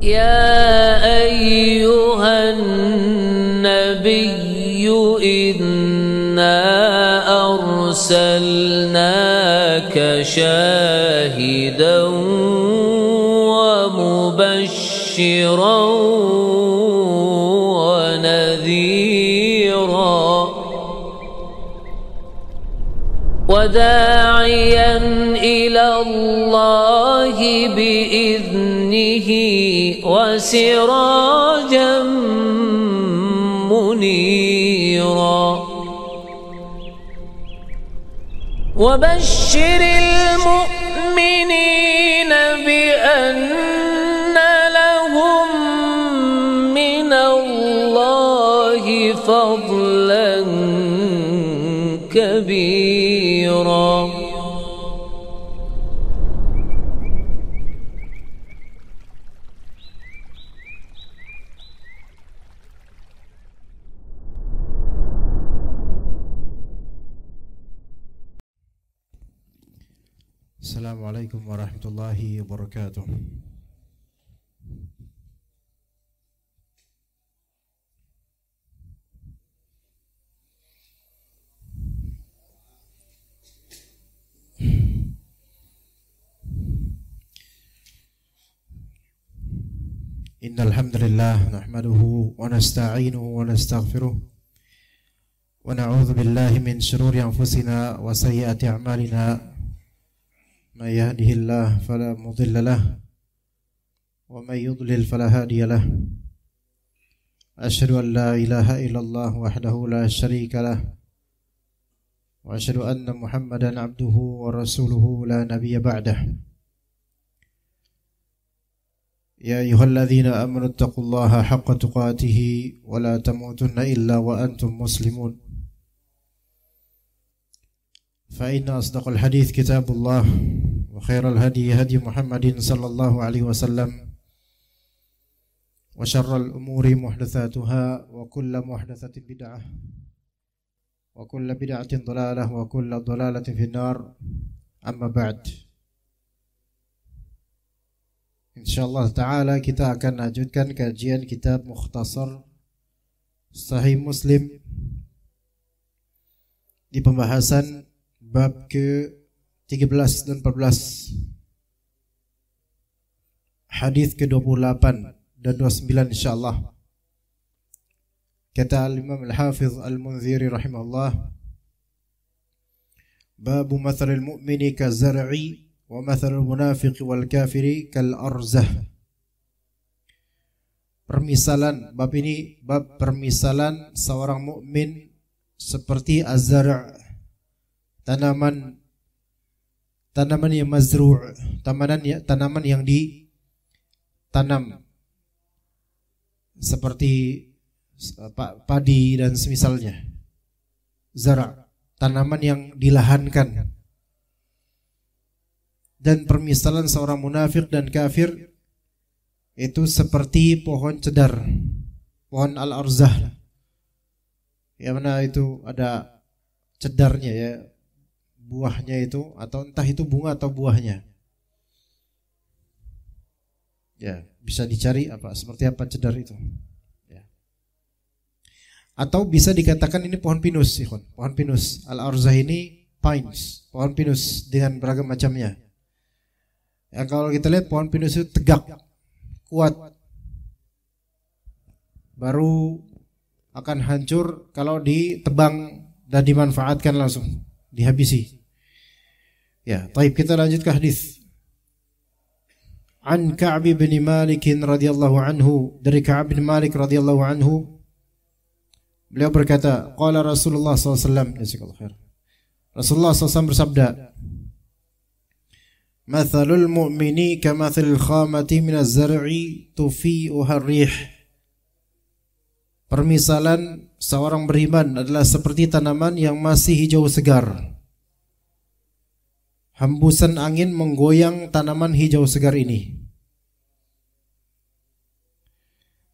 يا أيها النبي إنا أرسلناك شاهدا ومبشرا ونذيرا وداعيا إلى الله بإذنه وسراجا منيرا وبشر المؤمنين بأن لهم من الله فضلا كبيرا. Assalamualaikum warahmatullahi wabarakatuh. Innal hamdalillah nahmaduhu wa nasta'inuhu wa nastaghfiruh wa na'udzu billahi min shururi anfusina wa sayyiati a'malina. من يهده الله فلا مضل له ومن يضلل فلا هادي له أشهد أن لا إله إلا الله وحده لا شريك له وأشهد أن محمدا عبده ورسوله لا نبي بعده يا أيها الذين آمنوا اتقوا الله حق تقاته ولا تموتن إلا وأنتم مسلمون فإن أصدق الحديث كتاب الله وخير الهدي هدي محمد صلى الله عليه وسلم وشر الأمور محدثاتها وكل محدثة بدعة وكل بدعة ضلالة وكل ضلالة في النار. أما بعد, insyaallah ta'ala kita akan lanjutkan kajian kitab Mukhtasar Sahih Muslim di pembahasan bab ke-13 dan 14, hadis ke-28 dan 29 insyaallah. Kata al-Imam al-Hafiz al-Munziri rahimahullah, bab mathalil mu'mini kazar'i wa mathalul munafiqi wal kafiri kal arzah. Permisalan, bab ini bab permisalan seorang mukmin seperti az-zar', tanaman yang mazru', tanaman yang ditanam seperti padi dan semisalnya. Zara', tanaman yang dilahankan. Dan permisalan seorang munafik dan kafir itu seperti pohon cedar, pohon al-arzah, yang mana itu ada cedarnya ya, buahnya itu, atau entah itu bunga atau buahnya. Ya, bisa dicari seperti apa cedar itu. Ya. Atau bisa dikatakan ini pohon pinus, pohon pinus. Al-arzah ini pines, pohon pinus dengan beragam macamnya. Ya, kalau kita lihat pohon pinus itu tegak, kuat, baru akan hancur kalau ditebang dan dimanfaatkan langsung, dihabisi. Ya, taib, kita lanjut ke hadis. An Ka'b bin Malik radhiyallahu anhu, dari Ka'b bin Malik radhiyallahu anhu, beliau berkata, qala Rasulullah SAW, jazakallahu khair. Rasulullah SAW bersabda, mathalul mu'mini kamathil khamati minaz zar'i tufi'uha ar-rih. Permisalan seorang beriman adalah seperti tanaman yang masih hijau segar. Hembusan angin menggoyang tanaman hijau segar ini.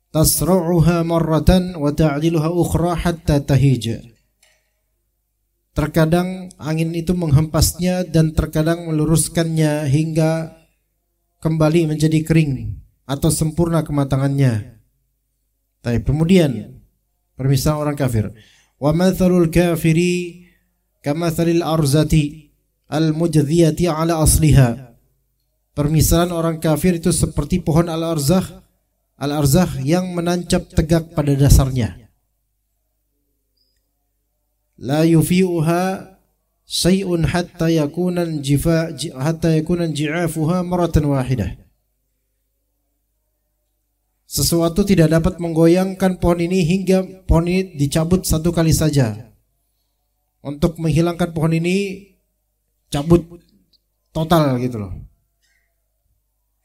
Tasra'uha marratan wa ta'diluha ukhra hatta tahij. Terkadang angin itu menghempasnya dan terkadang meluruskannya hingga kembali menjadi kering atau sempurna kematangannya. Tapi kemudian permisalan orang kafir. Wa mathalul kafiri kamathalil arzati al-mujdhiyati ala asliha. Permisalan orang kafir itu seperti pohon al-arzah yang menancap tegak pada dasarnya. La yufi'uha syai'un hatta yakuna ji'afuha maratan wahidah. Sesuatu tidak dapat menggoyangkan pohon ini hingga pohon ini dicabut satu kali saja. Untuk menghilangkan pohon ini cabut total gitu loh.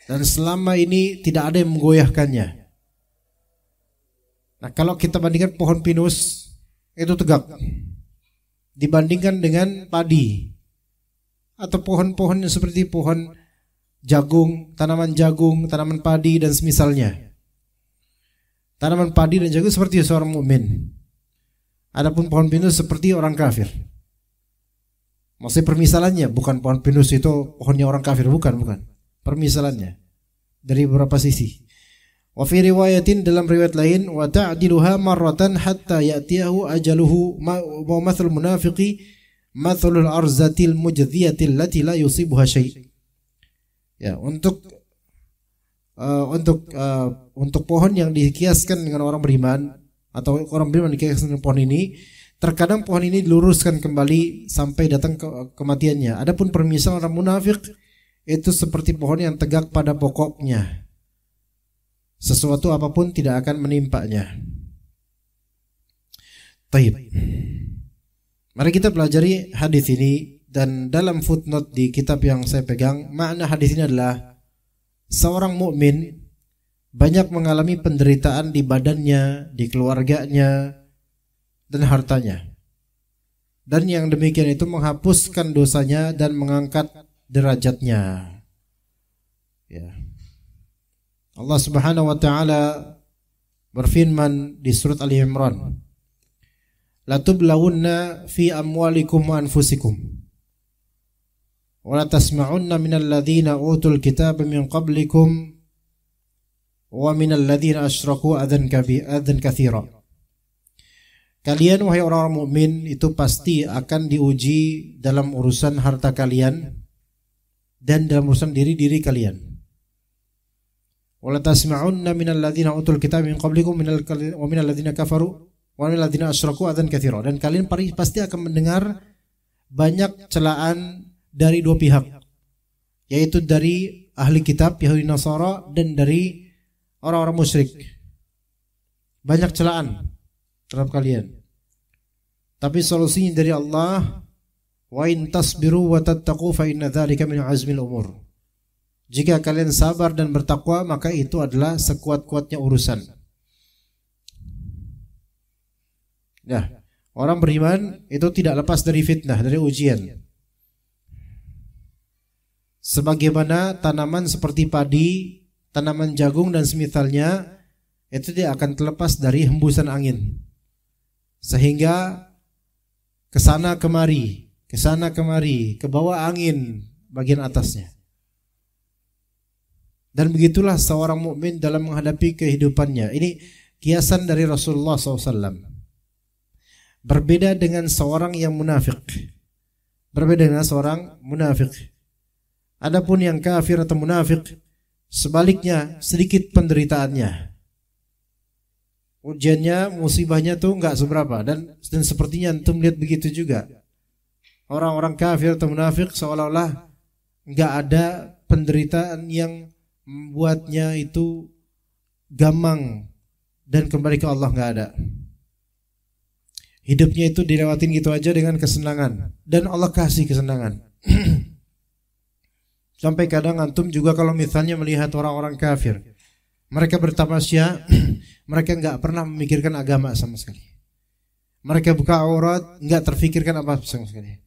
Dan selama ini tidak ada yang menggoyahkannya. Nah, kalau kita bandingkan pohon pinus itu tegak dibandingkan dengan padi atau pohon-pohon yang seperti pohon jagung, tanaman padi dan semisalnya. Tanaman padi dan jagung seperti seorang mukmin. Adapun pohon pinus seperti orang kafir. Maksudnya permisalannya bukan pohon pinus itu pohonnya orang kafir, bukan. Permisalannya dari beberapa sisi. Wa fi riwayatin, dalam riwayat lain, wa ta'diluha marratan hatta ya'tiyahu ajaluhu wa mathlul munafiqi mathlul arzatil mujdhiyatil lati la yusibuha syai'. Ya, untuk pohon yang dikiaskan dengan orang beriman atau orang beriman dikiaskan dengan pohon ini, terkadang pohon ini diluruskan kembali sampai datang kematiannya. Adapun permisalan orang munafik itu seperti pohon yang tegak pada pokoknya. Sesuatu apapun tidak akan menimpanya. Taib. Mari kita pelajari hadis ini, dan dalam footnote di kitab yang saya pegang, makna hadis ini adalah seorang mukmin banyak mengalami penderitaan di badannya, di keluarganya, dan hartanya. Dan yang demikian itu menghapuskan dosanya dan mengangkat derajatnya. Ya. Allah Subhanahu wa taala berfirman di surat Ali Imran, la tublawunna fi amwalikum wa anfusikum wa la tasma'unna minal ladzina utul kitaba min qablikum wa minal ladzina asyraku adzan katsira. Kalian wahai orang-orang mukmin itu pasti akan diuji dalam urusan harta kalian dan dalam urusan diri kalian. Wala tasma'unna minal ladzina utul kitaba min qablikum wa minal ladzina kafaru wa minal ladzina asyraku adzan katsira. Dan kalian pasti akan mendengar banyak celaan dari dua pihak, yaitu dari ahli kitab Yahudi Nasara dan dari orang-orang musyrik. Banyak celaan terhadap kalian. Tapi solusinya dari Allah, wa in tasbiru wa tattaqu fa inna dzalika min azmil umur. Jika kalian sabar dan bertakwa, maka itu adalah sekuat-kuatnya urusan. Nah, orang beriman itu tidak lepas dari fitnah, dari ujian. Sebagaimana tanaman seperti padi, tanaman jagung dan semisalnya, itu tidak akan terlepas dari hembusan angin. Sehingga kesana kemari, ke bawah angin bagian atasnya. Dan begitulah seorang mukmin dalam menghadapi kehidupannya. Ini kiasan dari Rasulullah SAW. Berbeda dengan seorang yang munafik. Adapun yang kafir atau munafik, sebaliknya sedikit penderitaannya. Ujiannya, musibahnya tuh nggak seberapa. Dan sepertinya antum lihat begitu juga. Orang-orang kafir atau munafik seolah-olah nggak ada penderitaan yang membuatnya itu gamang dan kembali ke Allah, nggak ada. Hidupnya itu dilewatin gitu aja dengan kesenangan, dan Allah kasih kesenangan. Sampai kadang antum juga kalau misalnya melihat orang-orang kafir, mereka bertamasya, mereka nggak pernah memikirkan agama sama sekali. Mereka buka aurat, nggak terfikirkan apa sama sekali.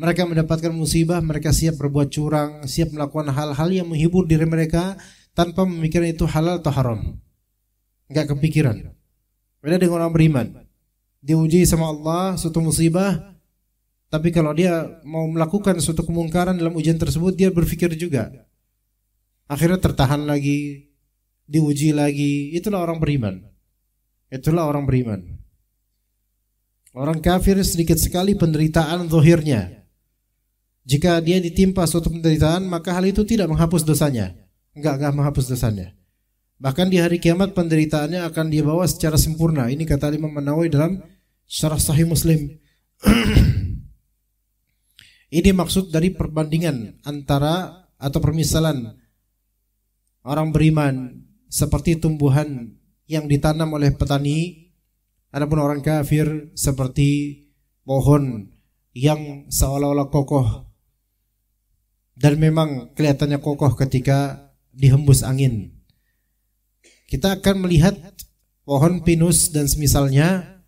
Mereka mendapatkan musibah, mereka siap berbuat curang, siap melakukan hal-hal yang menghibur diri mereka tanpa memikirkan itu halal atau haram. Enggak kepikiran. Beda dengan orang beriman. Diuji sama Allah suatu musibah, tapi kalau dia mau melakukan suatu kemungkaran dalam ujian tersebut, dia berpikir juga. Akhirnya tertahan lagi diuji lagi. Itulah orang beriman. Itulah orang beriman. Orang kafir sedikit sekali penderitaan zahirnya. Jika dia ditimpa suatu penderitaan, maka hal itu tidak menghapus dosanya. Enggak menghapus dosanya. Bahkan di hari kiamat penderitaannya akan dia bawa secara sempurna. Ini kata Imam An-Nawawi dalam Syarah Sahih Muslim. Ini maksud dari perbandingan antara atau permisalan orang beriman seperti tumbuhan yang ditanam oleh petani, adapun orang kafir seperti pohon yang seolah-olah kokoh dan memang kelihatannya kokoh ketika dihembus angin. Kita akan melihat pohon pinus dan semisalnya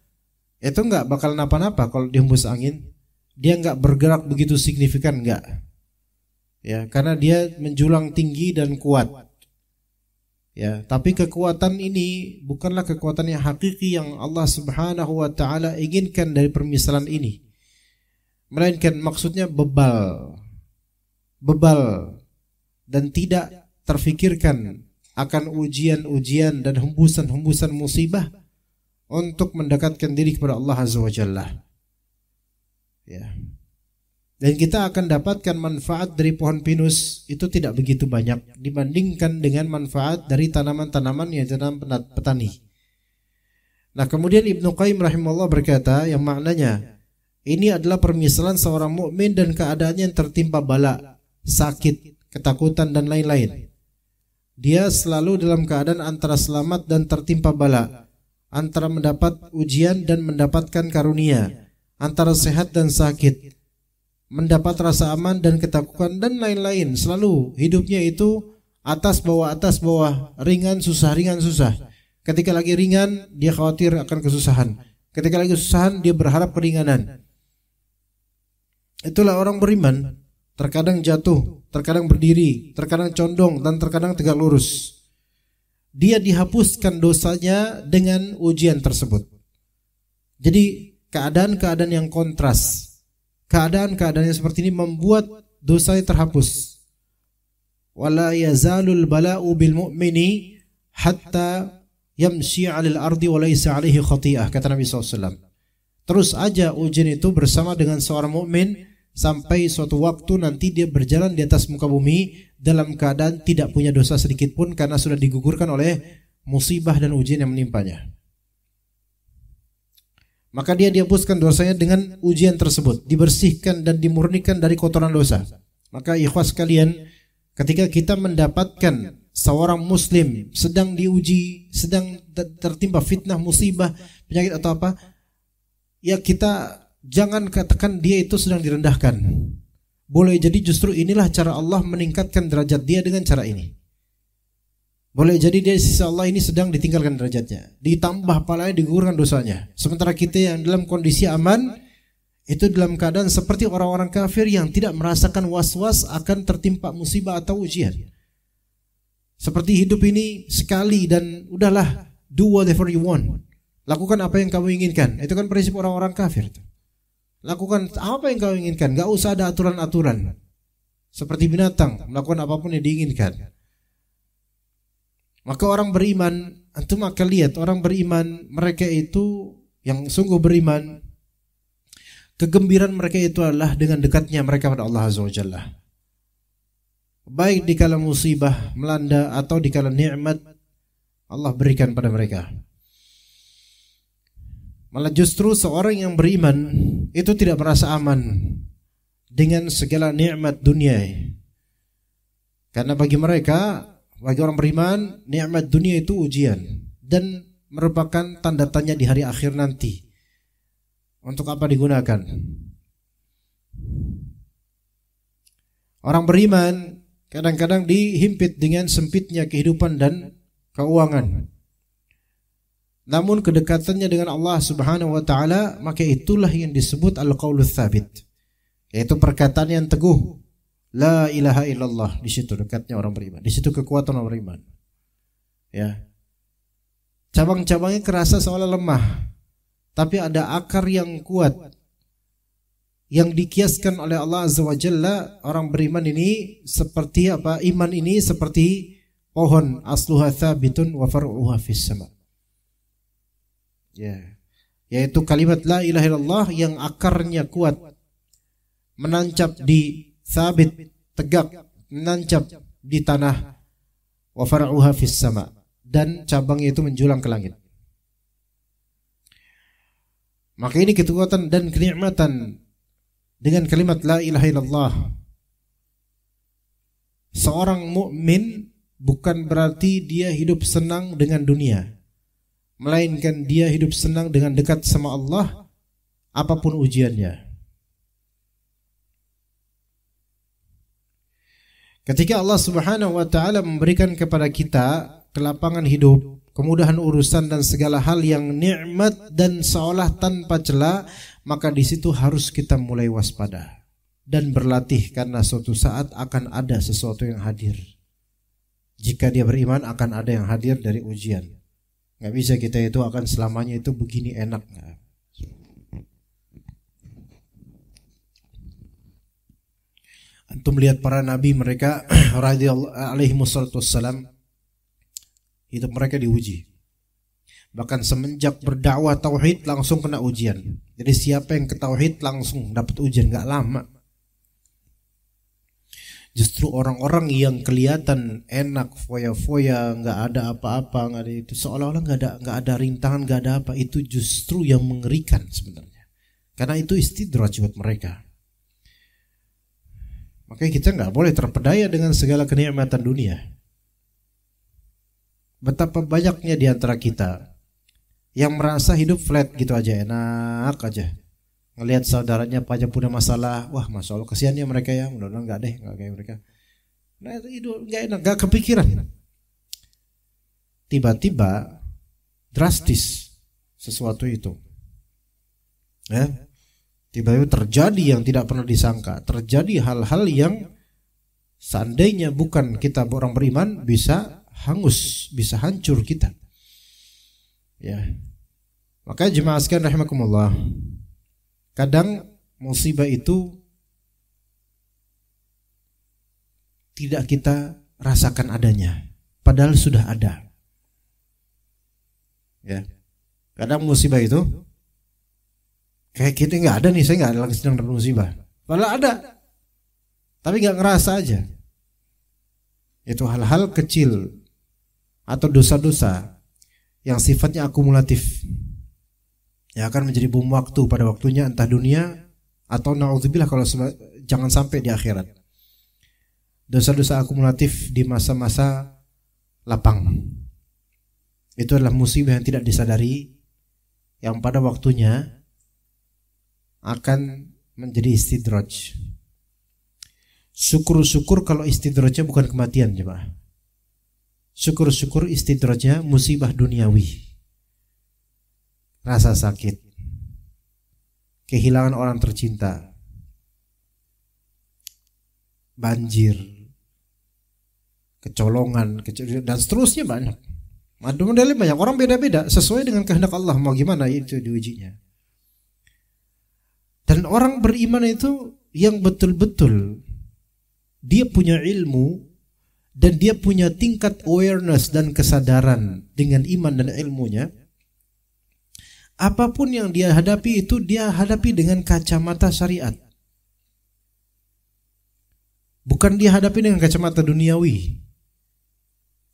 itu enggak bakal napa-napa kalau dihembus angin. Dia enggak bergerak begitu signifikan, enggak. Ya, karena dia menjulang tinggi dan kuat. Ya, tapi kekuatan ini bukanlah kekuatan yang hakiki yang Allah Subhanahu wa taala inginkan dari permisalan ini. Melainkan maksudnya bebal dan tidak terfikirkan akan ujian-ujian dan hembusan-hembusan musibah untuk mendekatkan diri kepada Allah Azza wa Jalla. Ya. Dan kita akan dapatkan manfaat dari pohon pinus itu tidak begitu banyak dibandingkan dengan manfaat dari tanaman-tanaman yang ditanam petani. Nah, kemudian Ibnu Qayyim rahimahullah berkata yang maknanya ini adalah permisalan seorang mukmin dan keadaannya yang tertimpa bala, sakit, ketakutan dan lain-lain. Dia selalu dalam keadaan antara selamat dan tertimpa bala, antara mendapat ujian dan mendapatkan karunia, antara sehat dan sakit, mendapat rasa aman dan ketakutan dan lain-lain. Selalu hidupnya itu atas bawah, ringan susah. Ketika lagi ringan dia khawatir akan kesusahan, ketika lagi kesusahan dia berharap keringanan. Itulah orang beriman. Terkadang jatuh, terkadang berdiri, terkadang condong, dan terkadang tegak lurus. Dia dihapuskan dosanya dengan ujian tersebut. Jadi keadaan-keadaan yang kontras, keadaan-keadaan yang seperti ini membuat dosanya terhapus. Wala yazalul bala'u bil mu'mini hatta yamshi 'alal ardi wa laysa 'alaihi khati'ah, kata Nabi SAW. Terus aja ujian itu bersama dengan seorang mukmin sampai suatu waktu nanti dia berjalan di atas muka bumi dalam keadaan tidak punya dosa sedikit pun karena sudah digugurkan oleh musibah dan ujian yang menimpanya. Maka dia dihapuskan dosanya dengan ujian tersebut, dibersihkan dan dimurnikan dari kotoran dosa. Maka ikhwas sekalian, ketika kita mendapatkan seorang muslim sedang diuji, sedang tertimpa fitnah, musibah, penyakit atau apa, ya kita jangan katakan dia itu sedang direndahkan. Boleh jadi justru inilah cara Allah meningkatkan derajat dia dengan cara ini. Boleh jadi dia di sisi Allah ini sedang ditinggalkan derajatnya, ditambah palanya, digugurkan dosanya. Sementara kita yang dalam kondisi aman itu dalam keadaan seperti orang-orang kafir yang tidak merasakan was-was akan tertimpa musibah atau ujian. Seperti hidup ini sekali dan udahlah, do whatever you want. Lakukan apa yang kamu inginkan. Itu kan prinsip orang-orang kafir itu. Lakukan apa yang kau inginkan, gak usah ada aturan-aturan. Seperti binatang, melakukan apapun yang diinginkan. Maka orang beriman, antum akan lihat orang beriman, mereka itu yang sungguh beriman, kegembiraan mereka itu adalah dengan dekatnya mereka pada Allah Azza wa Jalla. Baik dikala musibah melanda atau dikala nikmat Allah berikan pada mereka. Malah justru seorang yang beriman itu tidak merasa aman dengan segala nikmat dunia. Karena bagi mereka, bagi orang beriman, nikmat dunia itu ujian dan merupakan tanda tanya di hari akhir nanti. Untuk apa digunakan? Orang beriman kadang-kadang dihimpit dengan sempitnya kehidupan dan keuangan. Namun kedekatannya dengan Allah Subhanahu wa taala, maka itulah yang disebut al-qaulus tsabit, yaitu perkataan yang teguh, la ilaha illallah. Di situ dekatnya orang beriman, di situ kekuatan orang beriman. Ya. Cabang-cabangnya kerasa seolah lemah, tapi ada akar yang kuat yang dikiaskan oleh Allah Azza wa Jalla. Orang beriman ini seperti apa? Iman ini seperti pohon asluha tsabitun wa far'uha fis sama. Ya. Yaitu kalimat la ilaha illallah yang akarnya kuat, menancap di sabit, tegak, menancap di tanah, wa far'uha fis sama, dan cabangnya itu menjulang ke langit. Maka ini kekuatan dan kenikmatan dengan kalimat la ilaha illallah. Seorang mukmin bukan berarti dia hidup senang dengan dunia, melainkan dia hidup senang dengan dekat sama Allah apapun ujiannya. Ketika Allah Subhanahu wa taala memberikan kepada kita kelapangan hidup, kemudahan urusan dan segala hal yang nikmat dan seolah tanpa celah, maka di situ harus kita mulai waspada dan berlatih, karena suatu saat akan ada sesuatu yang hadir. Jika dia beriman akan ada yang hadir dari ujian. Nggak bisa kita itu akan selamanya itu begini enak. Antum lihat para nabi mereka radhiyallahu alaihi wassalam, hidup mereka diuji. Bahkan semenjak berdakwah tauhid langsung kena ujian. Jadi siapa yang ke tauhid langsung dapat ujian, nggak lama. Justru orang-orang yang kelihatan enak, foya-foya, nggak ada apa-apa, nggak ada itu, seolah-olah nggak ada rintangan, nggak ada apa, itu justru yang mengerikan sebenarnya. Karena itu istidraj buat mereka. Makanya kita nggak boleh terpedaya dengan segala kenikmatan dunia. Betapa banyaknya di antara kita yang merasa hidup flat gitu aja, enak aja. Ngelihat saudaranya apa aja punya masalah, wah masya Allah kesiannya mereka ya, mudah-mudahan nggak kayak mereka. Nah itu nggak enak, nggak kepikiran. Tiba-tiba drastis sesuatu itu, ya, tiba-tiba terjadi yang tidak pernah disangka, terjadi hal-hal yang seandainya bukan kita orang beriman bisa hangus, bisa hancur kita. Ya, maka jemaah sekalian rahimakumullah. Kadang musibah itu tidak kita rasakan adanya, padahal sudah ada. Ya, kadang musibah itu kayak kita nggak ada nih, saya nggak ada lagi sedang dapat musibah, padahal ada, tapi nggak ngerasa aja. Itu hal-hal kecil atau dosa-dosa yang sifatnya akumulatif, yang akan menjadi bom waktu pada waktunya, entah dunia atau naudzubillah kalau jangan sampai di akhirat. Dosa-dosa akumulatif di masa-masa lapang itu adalah musibah yang tidak disadari, yang pada waktunya akan menjadi istidraj. Syukur-syukur kalau istidrajnya bukan kematian, jemaah. Syukur-syukur istidrajnya musibah duniawi. Rasa sakit, kehilangan orang tercinta, banjir, kecolongan, dan seterusnya banyak. Modelnya banyak, orang beda-beda sesuai dengan kehendak Allah mau gimana itu diujinya. Dan orang beriman itu yang betul-betul dia punya ilmu dan dia punya tingkat awareness dan kesadaran dengan iman dan ilmunya. Apapun yang dia hadapi itu dia hadapi dengan kacamata syariat. Bukan dia hadapi dengan kacamata duniawi.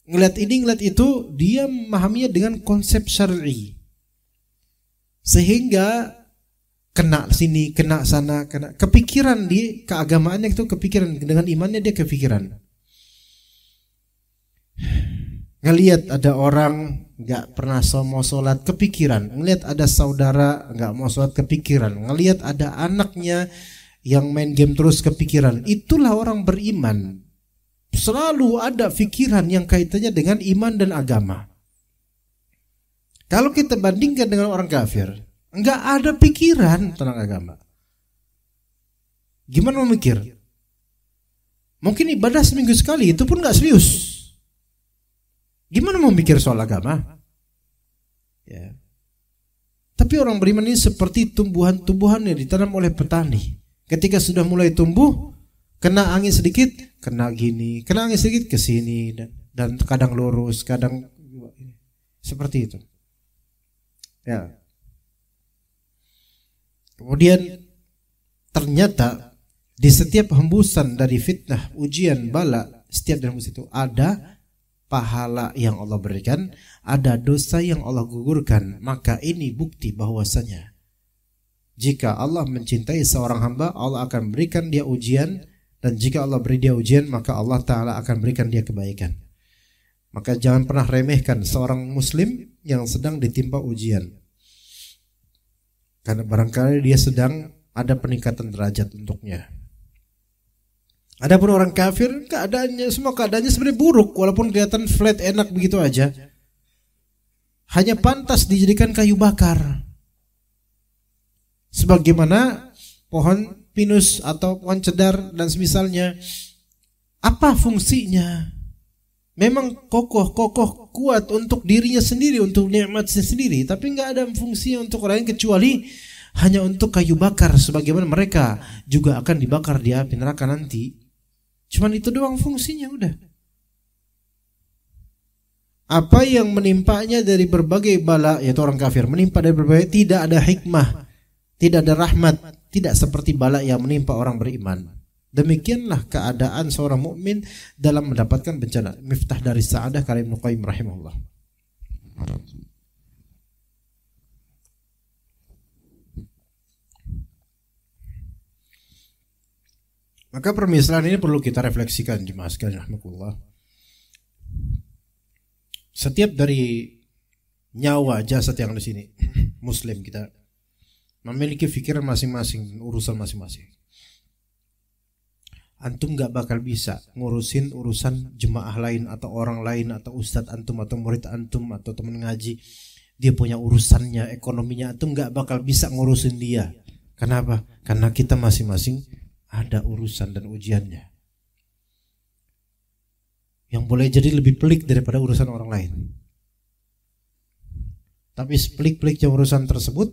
Ngeliat ini, ngeliat itu, dia memahaminya dengan konsep syar'i. Sehingga kena sini, kena sana, kena kepikiran di keagamaannya itu kepikiran, dengan imannya dia kepikiran. Ngelihat ada orang nggak pernah mau sholat kepikiran, ngelihat ada saudara nggak mau sholat kepikiran, ngelihat ada anaknya yang main game terus kepikiran. Itulah orang beriman, selalu ada pikiran yang kaitannya dengan iman dan agama. Kalau kita bandingkan dengan orang kafir, nggak ada pikiran tentang agama. Gimana mau mikir? Mungkin ibadah seminggu sekali itu pun nggak serius. Gimana mau mikir soal agama? Ya. Tapi orang beriman ini seperti tumbuhan-tumbuhan yang ditanam oleh petani. Ketika sudah mulai tumbuh, kena angin sedikit, kena gini, kena angin sedikit ke sini, dan kadang lurus, kadang seperti itu. Ya. Kemudian ternyata di setiap hembusan dari fitnah, ujian, bala, setiap dari hembus itu ada pahala yang Allah berikan, ada dosa yang Allah gugurkan. Maka ini bukti bahwasanya jika Allah mencintai seorang hamba, Allah akan berikan dia ujian, dan jika Allah beri dia ujian, maka Allah Ta'ala akan berikan dia kebaikan. Maka jangan pernah remehkan seorang muslim yang sedang ditimpa ujian, karena barangkali dia sedang ada peningkatan derajat untuknya. Adapun orang kafir, semua keadaannya sebenarnya buruk, walaupun kelihatan flat enak begitu aja. Hanya pantas dijadikan kayu bakar. Sebagaimana pohon pinus atau pohon cedar dan semisalnya. Apa fungsinya? Memang kokoh, kuat untuk dirinya sendiri, untuk nikmatnya sendiri, tapi nggak ada fungsinya untuk orang lain kecuali hanya untuk kayu bakar, sebagaimana mereka juga akan dibakar di api neraka nanti. Cuman itu doang fungsinya, udah. Apa yang menimpanya dari berbagai bala, yaitu orang kafir, menimpa dari berbagai, tidak ada hikmah, tidak ada rahmat, tidak seperti bala yang menimpa orang beriman. Demikianlah keadaan seorang mukmin dalam mendapatkan bencana. Miftah dari Sa'adah kata Ibnu Qayyim rahimahullah. Maka permisalan ini perlu kita refleksikan, jemaah sekalian rahmatullah. Setiap dari nyawa jasad yang di sini, muslim kita memiliki pikiran masing-masing, urusan masing-masing. Antum gak bakal bisa ngurusin urusan jemaah lain atau orang lain atau ustadz antum atau murid antum atau teman ngaji. Dia punya urusannya, ekonominya, antum gak bakal bisa ngurusin dia. Kenapa? Karena kita masing-masing ada urusan dan ujiannya yang boleh jadi lebih pelik daripada urusan orang lain. Tapi sepelik-peliknya urusan tersebut,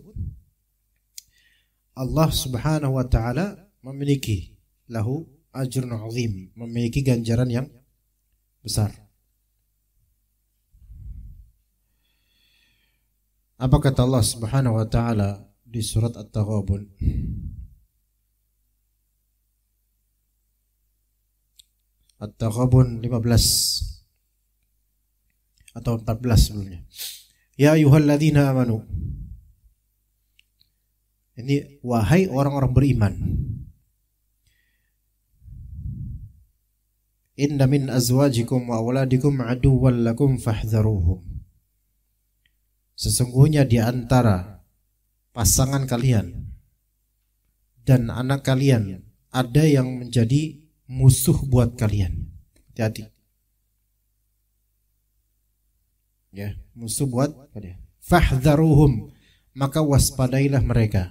Allah Subhanahu wa ta'ala memiliki lahu ajrun azim, memiliki ganjaran yang besar. Apa kata Allah Subhanahu wa ta'ala di surat At-Taghabun? At-Taghabun 15 atau 14 sebelumnya. Ya ayyuhalladzina amanu. Ini wahai orang-orang beriman. Inna min azwajikum wa awladikum aduwwan lakum fahdharuhum. Sesungguhnya di antara pasangan kalian dan anak kalian ada yang menjadi musuh buat kalian. Hati-hati. Ya, musuh buat kalian. Fahdharuhum, maka waspadailah mereka.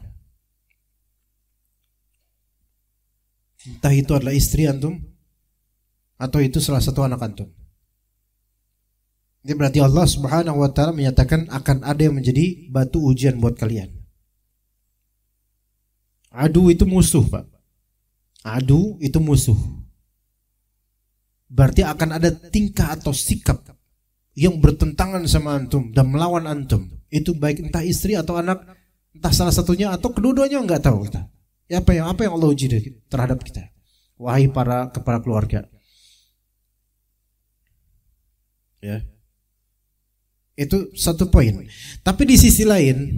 Entah itu adalah istri antum atau itu salah satu anak antum. Ini berarti Allah Subhanahu wa ta'ala menyatakan akan ada yang menjadi batu ujian buat kalian. Adu itu musuh, Pak. Adu itu musuh. Berarti akan ada tingkah atau sikap yang bertentangan sama antum dan melawan antum. Itu baik entah istri atau anak, entah salah satunya atau kedua-duanya, enggak tahu kita. Ya, apa yang Allah uji terhadap kita? Wahai para kepala keluarga. Ya. Itu satu poin. Tapi di sisi lain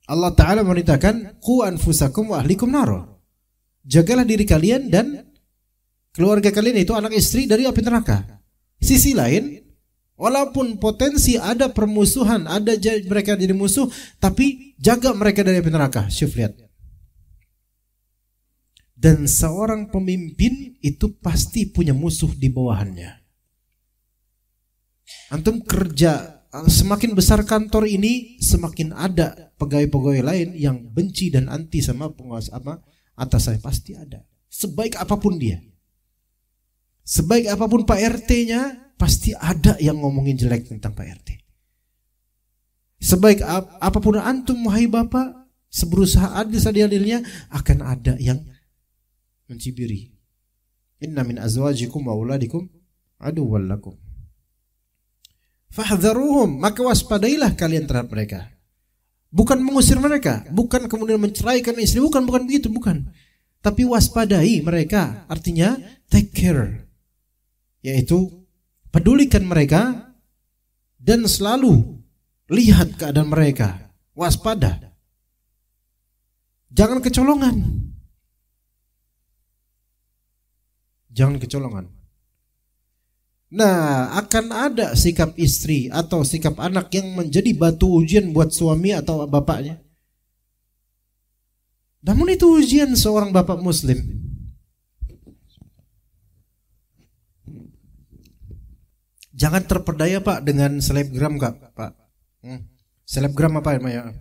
Allah Ta'ala memerintahkan qu anfusakum wa ahlikum nar. Jagalah diri kalian dan keluarga kalian, itu anak istri, dari api neraka. Sisi lain, walaupun potensi ada permusuhan, ada mereka jadi musuh, tapi jaga mereka dari api neraka. Syuf, lihat. Dan seorang pemimpin itu pasti punya musuh di bawahannya. Antum kerja, semakin besar kantor ini, semakin ada pegawai-pegawai lain yang benci dan anti sama penguasa atas saya, pasti ada. Sebaik apapun dia, sebaik apapun Pak RT-nya, pasti ada yang ngomongin jelek tentang Pak RT. Sebaik apapun antum, wahai bapak, seberusaha adil seadil-adilnya, akan ada yang mencibiri. Inna min azwajikum wa auladikum aduwwan lakum. fahdharuhum, maka waspadailah kalian terhadap mereka. Bukan mengusir mereka, bukan kemudian menceraikan istri, bukan begitu, bukan. Tapi waspadai mereka, artinya take care, yaitu pedulikan mereka dan selalu lihat keadaan mereka, waspada. Jangan kecolongan. Jangan kecolongan. Nah, akan ada sikap istri atau sikap anak yang menjadi batu ujian buat suami atau bapaknya. Namun itu ujian seorang bapak muslim. Jangan terpedaya Pak dengan selebgram Pak. Selebgram apa namanya?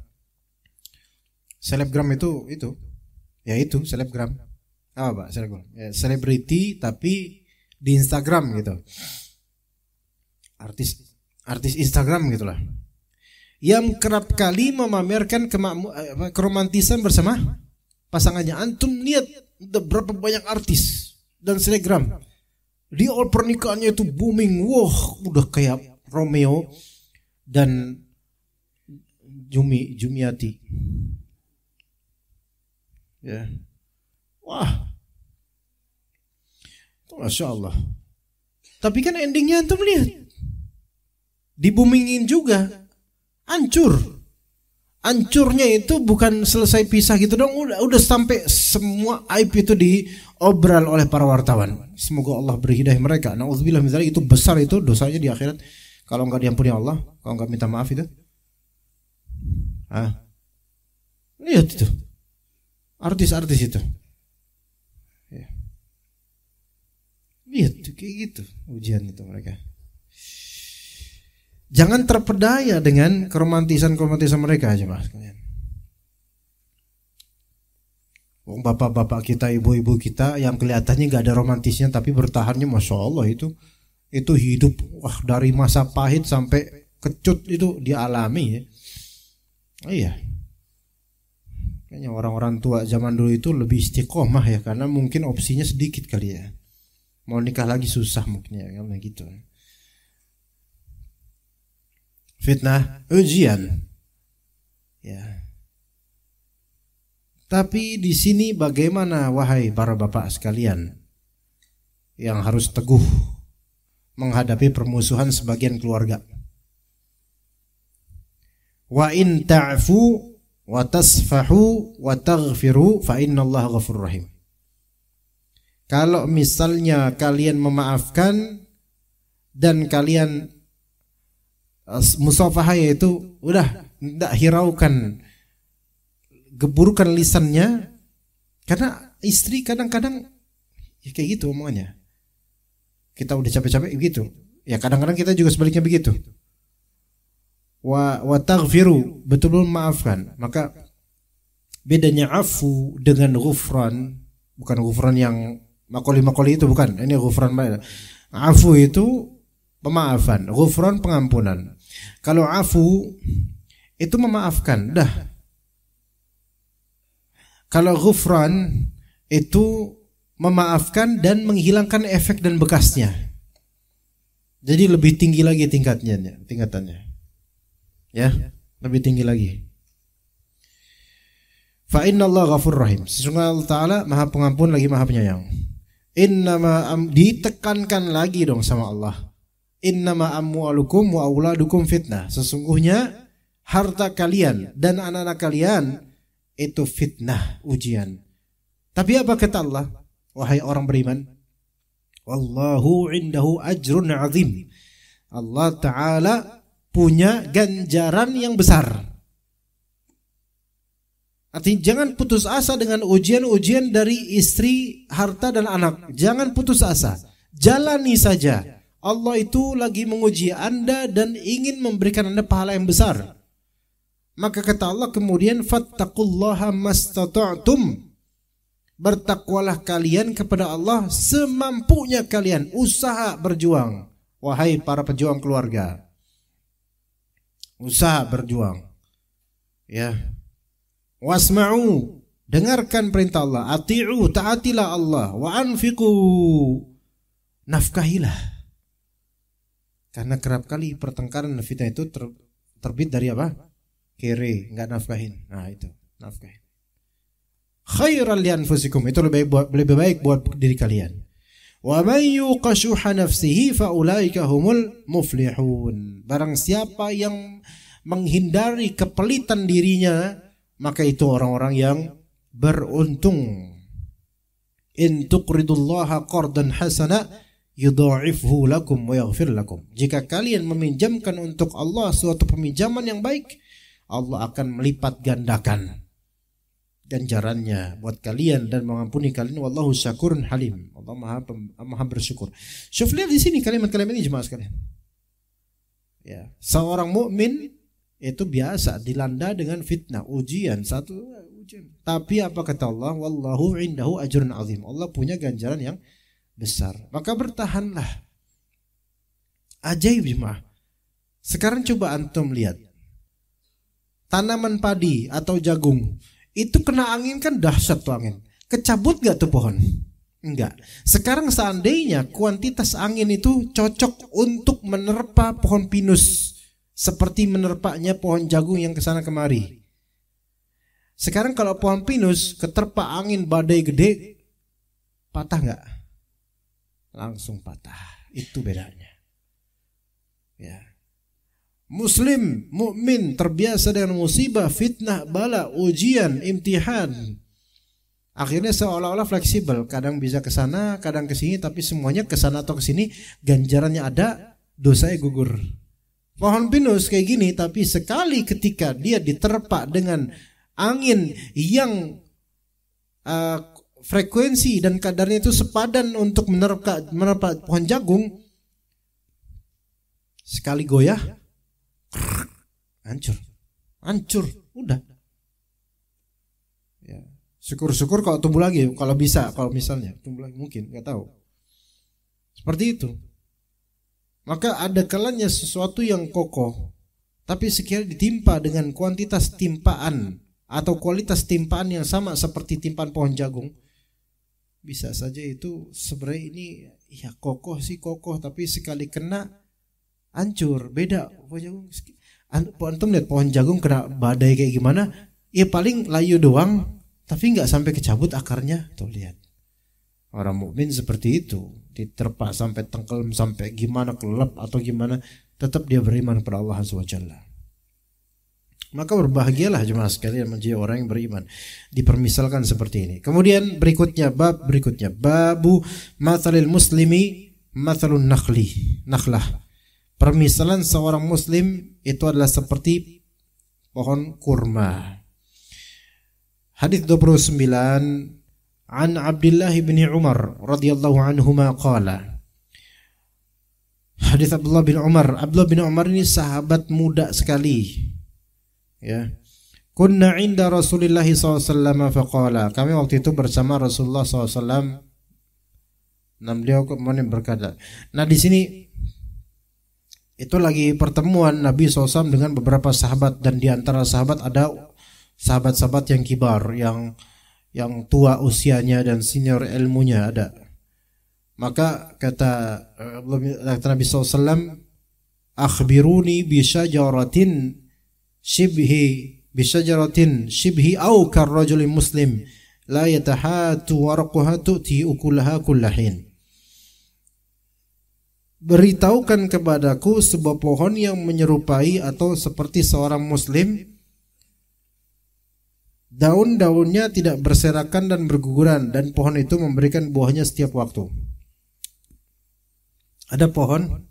Selebgram itu. Ya itu selebgram. Apa Pak? Selebgram. Ya, selebriti tapi di Instagram gitu. Artis Instagram gitulah. Yang kerap kali memamerkan keromantisan bersama pasangannya. Antum lihat berapa banyak artis dan selebgram. Di awal pernikahannya itu booming. Wah, udah kayak Romeo dan Jumiati. Ya. Wah. Masya Allah. Tapi kan endingnya antum lihat. Dibumingin juga. Hancur. Hancurnya itu bukan selesai pisah gitu dong. Udah sampai semua aib itu diobral oleh para wartawan. Semoga Allah beri hidayah mereka. Na'udzubillah min dzalik, itu besar itu dosanya di akhirat. Kalau enggak diampuni Allah, kalau enggak minta maaf itu. Lihat itu. Artis-artis itu. Lihat kayak gitu ujian itu mereka. Jangan terpedaya dengan keromantisan mereka aja Mas kalian. Bapak-bapak kita, ibu-ibu kita yang kelihatannya nggak ada romantisnya tapi bertahannya, masya Allah itu hidup dari masa pahit sampai kecut itu dialami ya. Oh iya. Kayaknya orang-orang tua zaman dulu itu lebih istiqomah ya, karena mungkin opsinya sedikit kali ya. Mau nikah lagi susah mungkin ya, karena gitu. Fitnah, ujian. Ya. Tapi di sini bagaimana wahai para bapak sekalian yang harus teguh menghadapi permusuhan sebagian keluarga. Wa in ta'fu wa tasfahu wa taghfiru fa innallaha ghafurur rahim. Kalau misalnya kalian memaafkan dan kalian musafahah, yaitu udah tidak hiraukan geburukan lisannya, karena istri kadang-kadang ya kayak gitu omongannya. Kita udah capek-capek begitu. Ya kadang-kadang kita juga sebaliknya begitu. Wa taghfiru, betul-betul maafkan. Maka bedanya afu dengan ghufran, bukan ghufran yang makoli itu bukan. Ini ghufran. Afu itu pemaafan, ghufran pengampunan. Kalau afu itu memaafkan, dah. Kalau ghufran itu memaafkan dan menghilangkan efek dan bekasnya. Jadi lebih tinggi lagi tingkatannya. Ya, lebih tinggi lagi. Fa innallaha ghafurur rahim. Sesungguhnya Allah Ta'ala Maha Pengampun lagi Maha Penyayang. Ditekankan lagi dong sama Allah. Innama amwalukum wa auladukum fitnah. Sesungguhnya harta kalian dan anak-anak kalian itu fitnah, ujian. Tapi apa kata Allah? Wahai orang beriman, wallahu indahu ajrun azim. Allah Ta'ala punya ganjaran yang besar. Artinya jangan putus asa dengan ujian-ujian dari istri, harta dan anak. Jangan putus asa. Jalani saja. Allah itu lagi menguji Anda dan ingin memberikan Anda pahala yang besar. Maka kata Allah kemudian, fattaqullaha mastata'tum. Bertakwalah kalian kepada Allah semampunya kalian. Usaha berjuang. Wahai para pejuang keluarga, usaha berjuang. Ya. Wasma'u, dengarkan perintah Allah. Ati'u, taatilah Allah. Wa anfiqu, nafkahilah. Karena kerap kali pertengkaran dan fitnah itu terbit dari apa? Kere, enggak nafkahin. Nah, itu, nafkahin. Khairal li anfusikum, itu lebih baik buat diri kalian. Wa may yuqashuha nafsihi fa ulaika humul muflihun. Barang siapa yang menghindari kepelitan dirinya, maka itu orang-orang yang beruntung. In tuqridullaha qardan hasana yudha'ifhu lakum wa yaghfir lakum. Jika kalian meminjamkan untuk Allah suatu peminjaman yang baik, Allah akan melipat gandakan ganjarannya buat kalian dan mengampuni kalian. Wallahu syakurun halim. Allah maha bersyukur. Syuf, lihat di sini kalimat-kalimat ini jemaah sekalian. Ya, seorang mukmin itu biasa dilanda dengan fitnah, ujian, ujian. Tapi apa kata Allah? Wallahu indahu ajrun azim. Allah punya ganjaran yang besar. Maka bertahanlah. Ajaib jemaah. Sekarang coba antum lihat. Tanaman padi atau jagung itu kena angin kan dahsyat tuh angin. Kecabut gak tuh pohon? Enggak. Sekarang seandainya kuantitas angin itu cocok untuk menerpa pohon pinus seperti menerpaknya pohon jagung yang kesana kemari. Sekarang kalau pohon pinus keterpa angin badai gede, patah gak? Langsung patah. Itu bedanya. Ya. Muslim, mukmin terbiasa dengan musibah, fitnah, bala, ujian, imtihan. Akhirnya seolah-olah fleksibel, kadang bisa ke sana, kadang ke sini, tapi semuanya ke sana atau ke sini ganjarannya ada, dosanya gugur. Pohon pinus kayak gini, tapi sekali ketika dia diterpa dengan angin yang frekuensi dan kadarnya itu sepadan untuk menerpa pohon jagung, sekali goyah hancur, udah. Ya. Syukur-syukur kalau tumbuh lagi, kalau bisa, kalau misalnya tumbuh lagi mungkin, nggak tahu. Seperti itu. Maka ada kalanya sesuatu yang kokoh, tapi sekiranya ditimpa dengan kuantitas timpaan atau kualitas timpaan yang sama seperti timpaan pohon jagung, bisa saja itu sebenarnya ini ya kokoh sih kokoh, tapi sekali kena hancur. Beda pohon jagung. Antum lihat pohon jagung kena badai kayak gimana? Ya paling layu doang, tapi nggak sampai kecabut akarnya. Tuh lihat. Orang mukmin seperti itu, diterpa sampai tenggelam, sampai gimana kelelep atau gimana, tetap dia beriman kepada Allah SWT. Maka berbahagialah jemaah sekalian menjadi orang yang beriman. Dipermisalkan seperti ini. Kemudian berikutnya, bab berikutnya, babu mathalil muslimi mathalun nakhlah. Permisalan seorang muslim itu adalah seperti pohon kurma. Hadis 29 an Abdullah bin Umar radhiyallahu anhuma qala. Hadis Abdullah bin Umar. Abdullah bin Umar ini sahabat muda sekali. Ya. Kunna inda Rasulillah SAW faqala. Kami waktu itu bersama Rasulullah SAW. Beliau kemudian berkata. Nah di sini itu lagi pertemuan Nabi SAW dengan beberapa sahabat, dan di antara sahabat ada sahabat-sahabat yang kibar, yang tua usianya dan senior ilmunya ada. Maka kata Nabi SAW, akhbiruni bisyajaratin shibhi au karrajulin muslim la yatahatu warquha tu'ti ukulaha kullahin. Beritahukan kepadaku sebuah pohon yang menyerupai atau seperti seorang muslim, daun-daunnya tidak berserakan dan berguguran, dan pohon itu memberikan buahnya setiap waktu. Ada pohon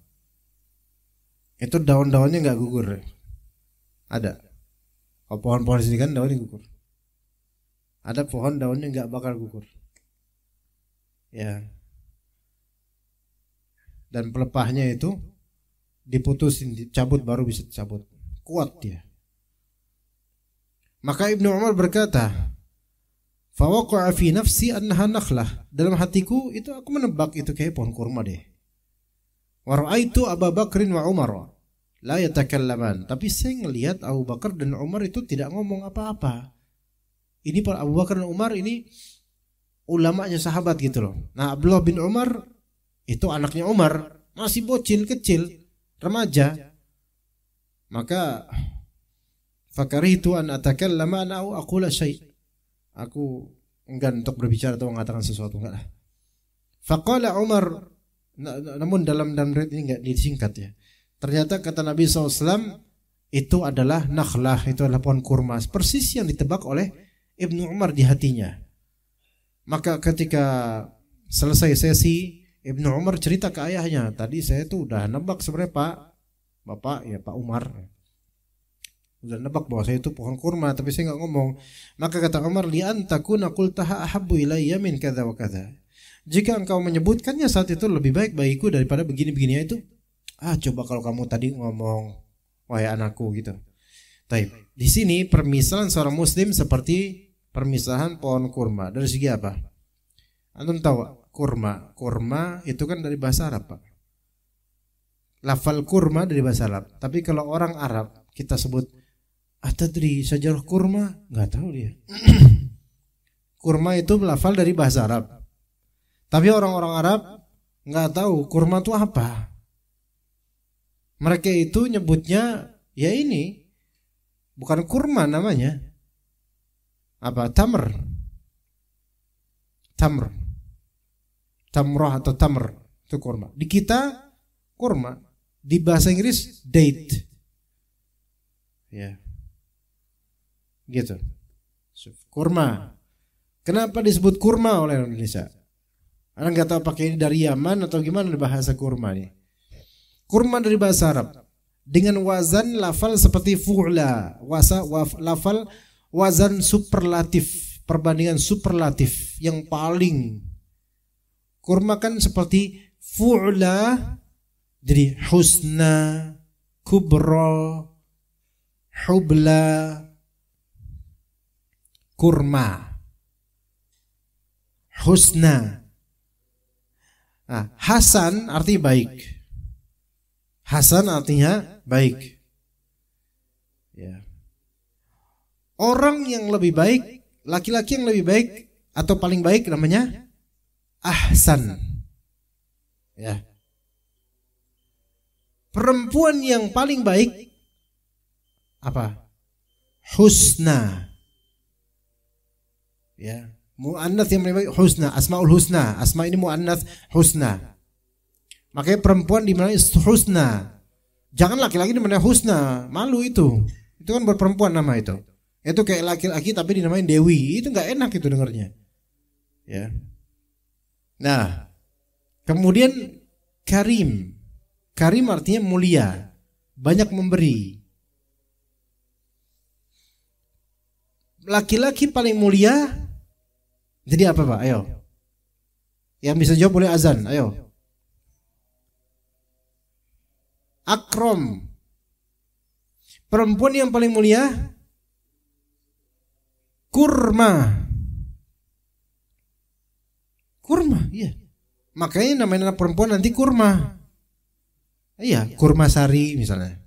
itu daun-daunnya nggak gugur. Ada. Kalau pohon-pohon sini kan daunnya gugur. Ada pohon daunnya nggak bakal gugur. Ya. Dan pelepahnya itu diputusin, dicabut, baru bisa dicabut. Kuat dia. Maka Ibnu Umar berkata, fawaqa'a fi nafsi annaha nakhlah. Dalam hatiku itu aku menebak itu kayak pohon kurma deh. Wa ra'aitu Abu Bakrin wa Umar la yatakallaman. Tapi saya ngelihat Abu Bakar dan Umar itu tidak ngomong apa-apa. Ini para Abu Bakar dan Umar ini ulamanya sahabat gitu loh. Nah, Abdullah bin Umar itu anaknya Umar, masih bocil kecil, remaja. Maka fakaritu an atakallama an au aqula syai'. Aku enggan untuk berbicara atau mengatakan sesuatu, enggak lah. Faqala Umar, namun dalam riwayat ini enggak disingkat ya. Ternyata kata Nabi SAW, itu adalah nakhlah, itu adalah pohon kurma, persis yang ditebak oleh Ibnu Umar di hatinya. Maka ketika selesai sesi, Ibnu Umar cerita ke ayahnya, tadi saya tuh udah nebak sebenarnya Pak Umar, udah nebak bahwa saya itu pohon kurma, tapi saya nggak ngomong. Maka kata Umar, li antakuna qultaha ahabbu ilayya min kadza wa kadza. Jika engkau menyebutkannya saat itu lebih baik bagiku daripada begini-begini itu. Coba kalau kamu tadi ngomong, wahai anakku gitu. Taib. Di sini permisalan seorang muslim seperti permisalan pohon kurma. Dari segi apa? Antum tahu kurma? Kurma itu kan dari bahasa Arab, Pak. Lafal kurma dari bahasa Arab. Tapi kalau orang Arab kita sebut atadri sajarah kurma, nggak tahu dia. Kurma itu lafal dari bahasa Arab. Tapi orang-orang Arab nggak tahu kurma itu apa. Mereka itu nyebutnya ya ini bukan kurma namanya. Apa? Tamr. Tamrah atau tamr itu kurma. Di kita kurma. Di bahasa Inggris date. Ya. Gitu. Kurma. Kenapa disebut kurma oleh orang Indonesia? Anda nggak tahu pakai ini dari Yaman atau gimana bahasa kurma nih? Kurma dari bahasa Arab dengan wazan lafal seperti fu'la, lafal wazan superlatif, perbandingan superlatif yang paling. Kurma kan seperti fu'la, jadi husna, kubra, hubla, kurma, husna. Nah, hasan artinya baik. Hasan artinya baik. Ya. Orang yang lebih baik, laki-laki yang lebih baik atau paling baik namanya ahsan. Ya. Perempuan yang paling baik apa? Husna. Ya. Mu'annath yang paling baik husna, asmaul husna. Asma ini mu'annath husna. Makanya perempuan dimana husna. Jangan laki-laki dimana husna, malu itu. Itu kan buat perempuan nama itu. Itu kayak laki-laki tapi dinamain Dewi, itu nggak enak itu dengarnya. Ya. Nah, kemudian karim. Karim artinya mulia, banyak memberi. Laki-laki paling mulia jadi apa, Pak? Ayo. Yang bisa jawab boleh azan, ayo. Akram. Perempuan yang paling mulia kurma. Kurma, iya. Makanya namanya perempuan nanti kurma. Iya, kurma sari misalnya.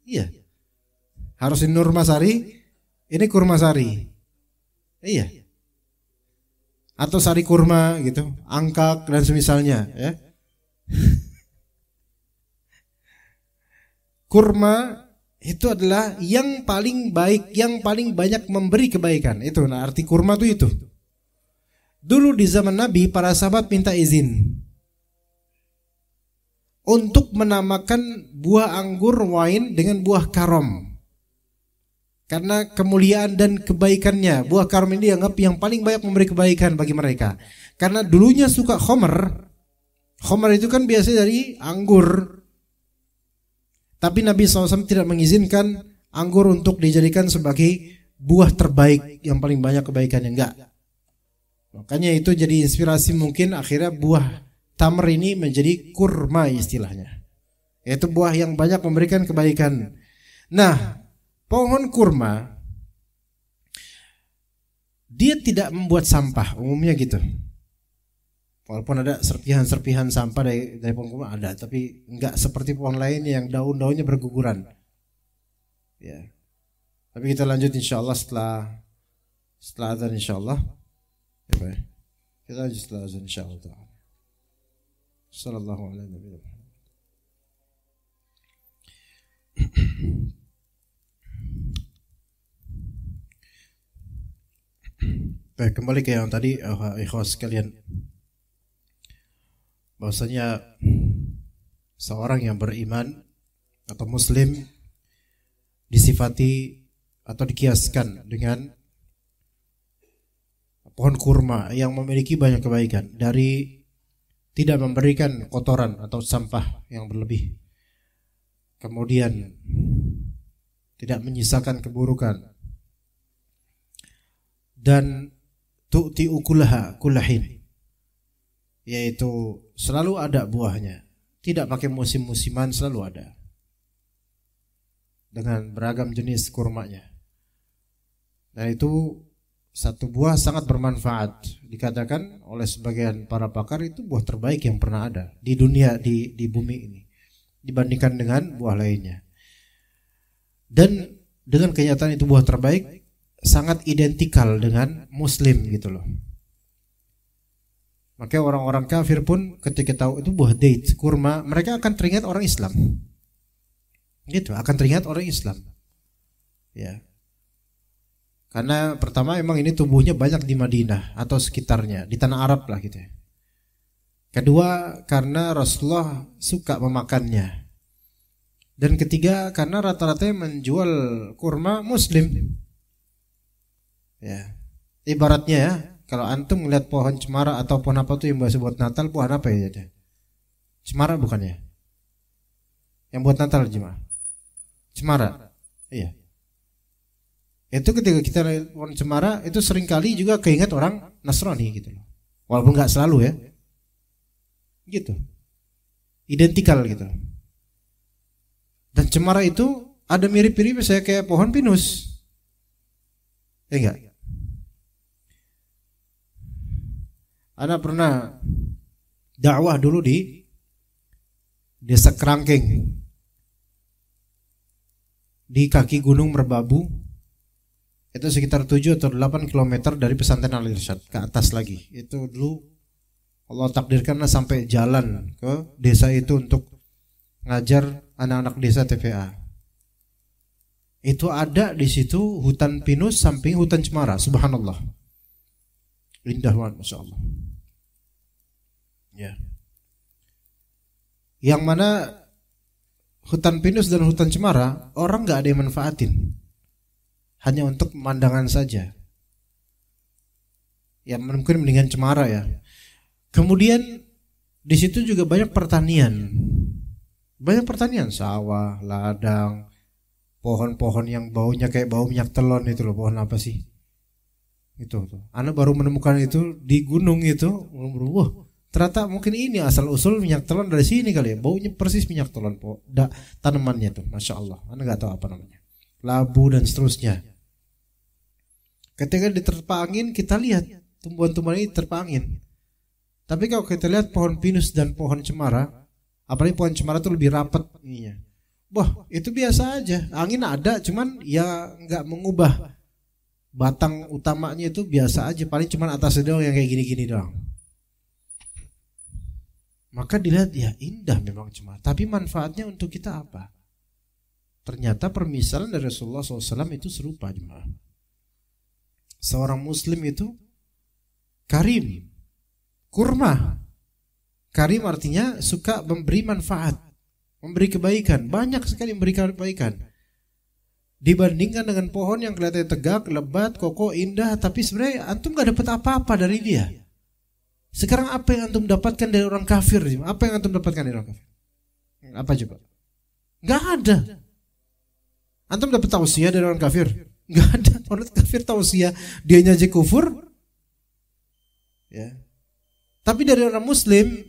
Iya. Harus ini Nurma Sari, ini kurma sari. Iya. Atau sari kurma gitu, angkak dan semisalnya ya. Kurma itu adalah yang paling baik, yang paling banyak memberi kebaikan. Itu nah arti kurma itu. Dulu di zaman Nabi para sahabat minta izin untuk menamakan buah anggur wain dengan buah karom. Karena kemuliaan dan kebaikannya, buah karom ini dianggap yang paling banyak memberi kebaikan bagi mereka. Karena dulunya suka khomer. Khomer itu kan biasa dari anggur. Tapi Nabi SAW tidak mengizinkan anggur untuk dijadikan sebagai buah terbaik yang paling banyak kebaikannya, enggak. Makanya itu jadi inspirasi mungkin akhirnya buah tamr ini menjadi kurma istilahnya. Yaitu buah yang banyak memberikan kebaikan. Nah, pohon kurma dia tidak membuat sampah umumnya gitu. Walaupun ada serpihan-serpihan sampah dari pohon kurma ada, tapi enggak seperti pohon lain yang daun-daunnya berguguran. Ya. Tapi kita lanjut insyaallah setelah azan insyaallah. Ya, kita lanjut setelah azan insyaallah. Sallallahu alaihi wasallam. Baik, kembali ke yang tadi, ikhwas sekalian, bahwasanya seorang yang beriman atau muslim disifati atau dikiaskan dengan pohon kurma yang memiliki banyak kebaikan, dari tidak memberikan kotoran atau sampah yang berlebih, kemudian tidak menyisakan keburukan, dan tu'ti ukulaha kullahin, yaitu selalu ada buahnya, tidak pakai musim-musiman, selalu ada dengan beragam jenis kurmanya. Dan itu satu buah sangat bermanfaat, dikatakan oleh sebagian para pakar itu buah terbaik yang pernah ada di dunia, di bumi ini, dibandingkan dengan buah lainnya. Dan dengan kenyataan itu buah terbaik, sangat identikal dengan muslim gitu loh. Maka orang-orang kafir pun ketika tahu itu buah date, kurma, mereka akan teringat orang Islam. Gitu, akan teringat orang Islam. Ya. Karena pertama emang ini tumbuhnya banyak di Madinah atau sekitarnya, di tanah Arab lah gitu ya. Kedua, karena Rasulullah suka memakannya. Dan ketiga, karena rata-rata yang menjual kurma muslim. Ya. Ibaratnya ya, kalau antum melihat pohon cemara atau pohon apa tuh yang biasa buat Natal, pohon apa ya? Cemara bukannya? Yang buat Natal jemaah. Cemara. Iya. Itu ketika kita lihat pohon cemara, itu seringkali juga keinget orang Nasrani gitu loh. Walaupun enggak selalu ya. Gitu. Identikal gitu. Dan cemara itu ada mirip-mirip saya kayak pohon pinus. Enggak? Ana pernah dakwah dulu di Desa Kerangkeng, di kaki Gunung Merbabu. Itu sekitar 7 atau 8 km dari pesantren Al-Irsyad, ke atas lagi. Itu dulu Allah takdirkan sampai jalan ke desa itu untuk ngajar anak-anak desa TPA. Itu ada di situ hutan pinus samping hutan cemara, subhanallah. Indah banget, Masya Allah. Ya. Yang mana hutan pinus dan hutan cemara orang nggak ada yang manfaatin, hanya untuk pemandangan saja. Ya mungkin mendingan cemara ya. Kemudian di situ juga banyak pertanian, sawah, ladang, pohon-pohon yang baunya kayak bau minyak telon itu loh. Pohon apa sih? Itu tuh. Ana baru menemukan itu di gunung itu. Wah, ternyata mungkin ini asal usul minyak telon dari sini kali ya. Baunya persis minyak telon, tanamannya tuh, Masya Allah. Ana nggak tahu apa namanya, labu dan seterusnya. Ketika diterpa angin, kita lihat tumbuhan-tumbuhan ini terpa angin. Tapi kalau kita lihat pohon pinus dan pohon cemara, apalagi pohon cemara itu lebih rapat ininya. Wah, itu biasa aja. Angin ada, cuman ya nggak mengubah batang utamanya, itu biasa aja. Paling cuman atasnya doang yang kayak gini-gini doang. Maka dilihat ya indah memang cemara, tapi manfaatnya untuk kita apa? Ternyata permisalan dari Rasulullah SAW itu serupa jemaah. Seorang muslim itu karim, kurma. Karim artinya suka memberi manfaat, memberi kebaikan. Banyak sekali memberi kebaikan. Dibandingkan dengan pohon yang kelihatannya tegak, lebat, kokoh, indah, tapi sebenarnya antum gak dapat apa-apa dari dia. Sekarang apa yang antum dapatkan dari orang kafir? Apa yang antum dapatkan dari orang kafir? Apa coba? Gak ada. Antum dapat tausiah dari orang kafir? Gak ada. Orang kafir tausiah, dianya aja kufur. Ya. Tapi dari orang muslim,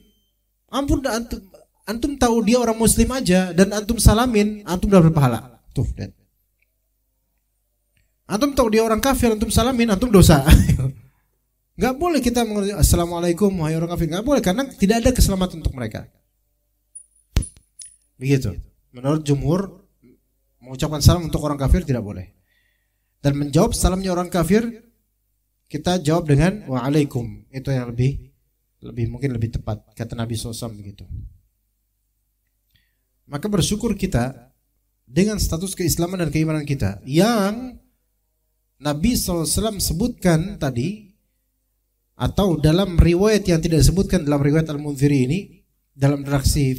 ampun, antum tahu dia orang muslim aja dan antum salamin, antum dapat pahala. Tuh, dan antum tahu dia orang kafir, antum salamin, antum dosa. Gak boleh kita mengerti assalamualaikum wahai orang kafir, gak boleh, karena tidak ada keselamatan untuk mereka. Begitu. Menurut jumhur, mengucapkan salam untuk orang kafir tidak boleh. Dan menjawab salamnya orang kafir, kita jawab dengan waalaikum. Itu yang lebih mungkin lebih tepat, kata Nabi SAW begitu. Maka bersyukur kita dengan status keislaman dan keimanan kita yang Nabi SAW sebutkan tadi, Atau dalam riwayat yang tidak disebutkan dalam riwayat Al-Munziri ini, dalam versi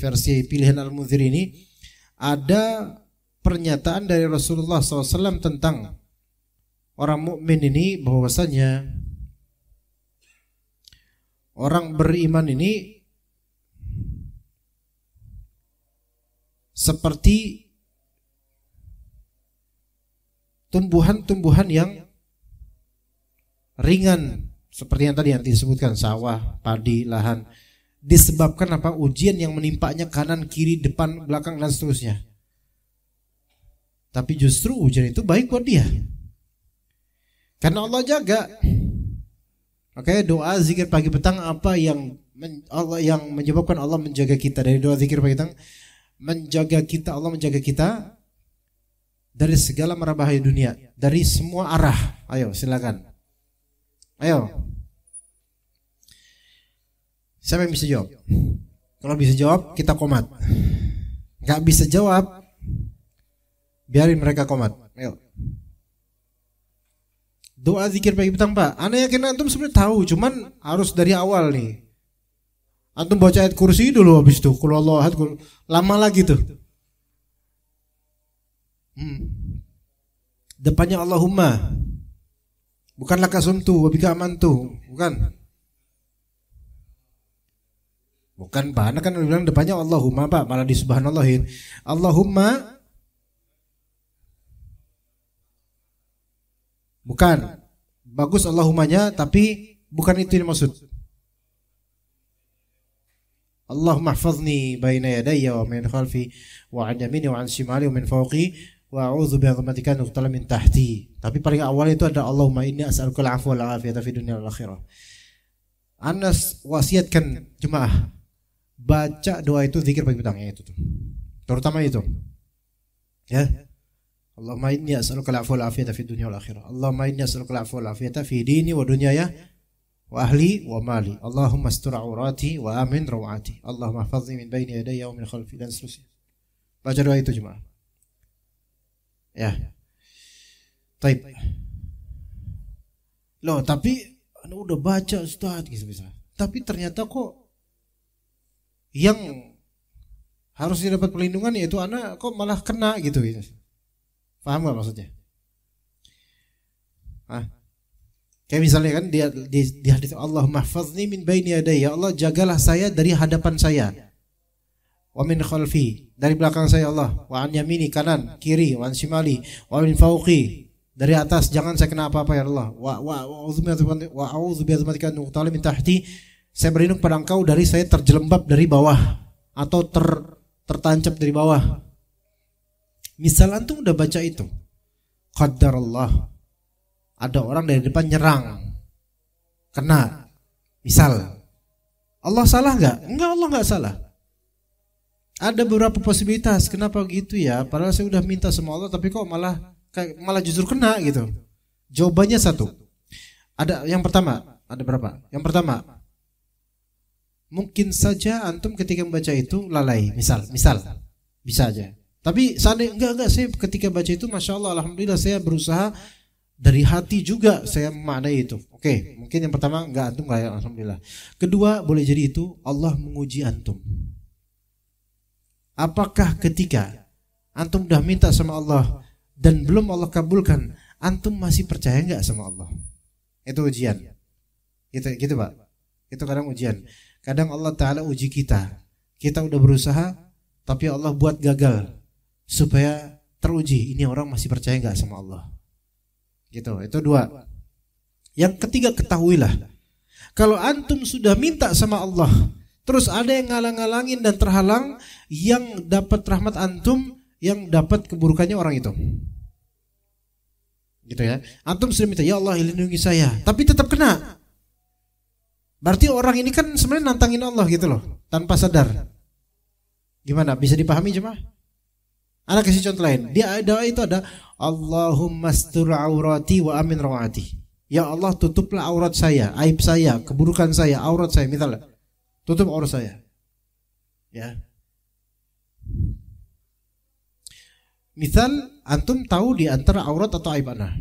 pilihan Al-Munziri ini, ada pernyataan dari Rasulullah SAW tentang orang mukmin ini, bahwasanya orang beriman ini seperti tumbuhan-tumbuhan yang ringan, seperti yang tadi yang disebutkan, sawah, padi, lahan. Disebabkan apa? Ujian yang menimpanya kanan, kiri, depan, belakang, dan seterusnya. Tapi justru ujian itu baik buat dia, karena Allah jaga. Makanya doa zikir pagi petang, apa yang Allah yang menyebabkan Allah menjaga kita dari doa zikir pagi petang, menjaga kita, Allah menjaga kita dari segala mara bahaya dunia, dari semua arah. Ayo silakan. Ayo. Siapa yang bisa jawab? Kalau bisa jawab, kita komat. Gak bisa jawab, biarin mereka komat. Ayo. Doa zikir pagi petang, Pak. Ana yakin antum sebenarnya tahu, cuman harus dari awal nih. Antum baca ayat kursi dulu, habis itu qul huwallahu ahad, lama lagi tuh. Depannya Allahumma. Bukan lakasumtu wa bika amantu, bukan. Bukan, Pak. Anda kan bilang depannya Allahumma, Pak, malah disubhanallahin. Allahumma. Bukan. Bagus Allahummanya, tapi bukan itu yang maksud. Allahumma hfazni baina yadayya wa min khalfi wa an yamini wa an shimali wa min fawqi wa a'udzu bi'azmatika an uqtala min tahti. Tapi paling awal itu ada Allahumma inni as'aluka al-'afwa wal 'afiyata fid dunya wal akhirah. Anas wasiatkan jemaah baca doa itu zikir pagi petang, itu tuh. Terutama itu. Ya. Allahumma inni as'aluka al-'afwa wal 'afiyata fid dunya wal akhirah. Allahumma inni as'aluka al-'afwa wal 'afiyata fi dini wa dunyaya wa ahli wa mali. Allahumma astur 'aurati wa amin rawati. Allahumma hfazni min baini yadayya wa min khalfi, dan seterusnya. Baca doa itu jemaah. Ya. Taib. Loh, tapi anu udah baca Ustaz gitu bisa. Tapi ternyata kok yang harusnya dapat perlindungan yaitu anak kok malah kena gitu. Paham gak maksudnya? Kayak misalnya kan di hadis Allahumma hfazni min baini yadayya, ya Allah jagalah saya dari hadapan saya. Wa min khalfi, dari belakang saya Allah. Wa an yamini, kanan, kiri. Wa an shimali, wa min fawqi, dari atas jangan saya kena apa-apa ya Allah. Wa a'udzu bi'azmatika an uqtala min tahti, saya berlindung pada Engkau dari saya terjelembab dari bawah atau tertancap dari bawah. Misal antum udah baca itu, qadarullah, ada orang dari depan nyerang, kena, misal, Allah salah nggak? Enggak, Allah nggak salah. Ada beberapa posibilitas, kenapa gitu ya? Padahal saya udah minta sama Allah, tapi kok malah justru kena gitu. Jawabannya satu. Ada yang pertama, ada berapa? Yang pertama, mungkin saja antum ketika membaca itu lalai, misal, bisa aja. Tapi seandainya enggak, saya ketika baca itu, masya Allah, alhamdulillah saya berusaha dari hati juga saya memaknai itu. Oke, mungkin yang pertama enggak, antum enggak, alhamdulillah. Kedua, boleh jadi itu Allah menguji antum. Apakah ketika antum udah minta sama Allah dan belum Allah kabulkan, antum masih percaya enggak sama Allah? Itu ujian. Gitu Pak. Itu kadang ujian. Kadang Allah Ta'ala uji kita. Kita udah berusaha, tapi Allah buat gagal supaya teruji. Ini orang masih percaya enggak sama Allah? Gitu. Itu dua. Yang ketiga, ketahuilah, kalau antum sudah minta sama Allah, terus ada yang ngalang-ngalangin dan terhalang, yang dapat rahmat antum, yang dapat keburukannya orang itu. Gitu ya. Antum sudah minta, ya Allah lindungi saya, tapi tetap kena. Berarti orang ini kan sebenarnya nantangin Allah gitu loh, tanpa sadar. Gimana? Bisa dipahami jemaah? Ana kasih contoh lain. Dia doa itu ada Allahumma astur aurati wa amin rawati. Ya Allah tutuplah aurat saya, aib saya, keburukan saya, aurat saya, misalnya. Tutup aurat saya. Ya. Misal antum tahu di antara aurat atau aib ana.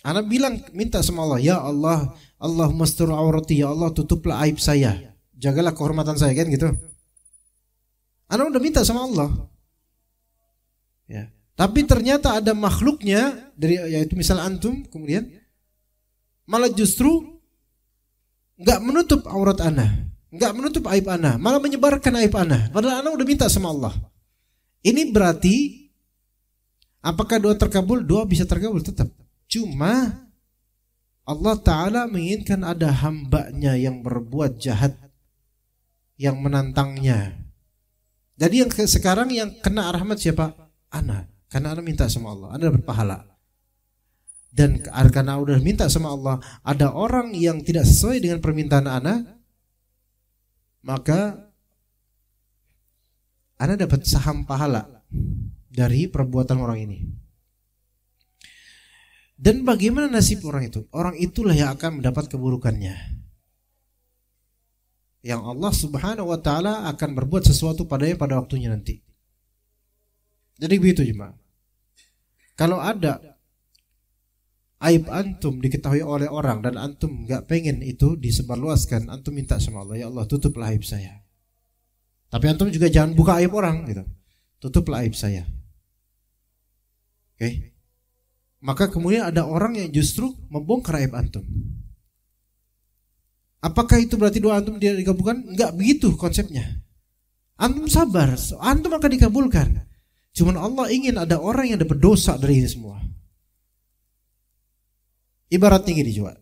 Ana bilang minta sama Allah, ya Allah, Allahumma astur aurati, ya Allah tutuplah aib saya, jagalah kehormatan saya, kan gitu. Ana udah minta sama Allah. Ya. Tapi ternyata ada makhluknya dari, yaitu misal antum, kemudian malah justru nggak menutup aurat ana, nggak menutup aib ana, malah menyebarkan aib ana. Padahal ana udah minta sama Allah. Ini berarti apakah doa terkabul? Doa bisa terkabul tetap. Cuma Allah Ta'ala menginginkan ada hambanya yang berbuat jahat, yang menantangnya. Jadi yang sekarang yang kena rahmat siapa? Ana. Karena ana minta sama Allah, ana dapat pahala. Dan karena udah minta sama Allah, ada orang yang tidak sesuai dengan permintaan ana, maka ana dapat saham pahala dari perbuatan orang ini. Dan bagaimana nasib orang itu? Orang itulah yang akan mendapat keburukannya. Yang Allah Subhanahu wa taala akan berbuat sesuatu padanya pada waktunya nanti. Jadi begitu jemaah. Kalau ada aib antum diketahui oleh orang dan antum nggak pengen itu disebarluaskan, antum minta sama Allah, ya Allah tutuplah aib saya. Tapi antum juga jangan buka aib orang gitu. Tutuplah aib saya. Oke. Maka kemudian ada orang yang justru membongkar aib antum. Apakah itu berarti doa antum tidak dikabulkan? Enggak begitu konsepnya. Antum sabar, antum akan dikabulkan. Cuman Allah ingin ada orang yang dapat dosa dari ini semua. Ibaratnya gini juga.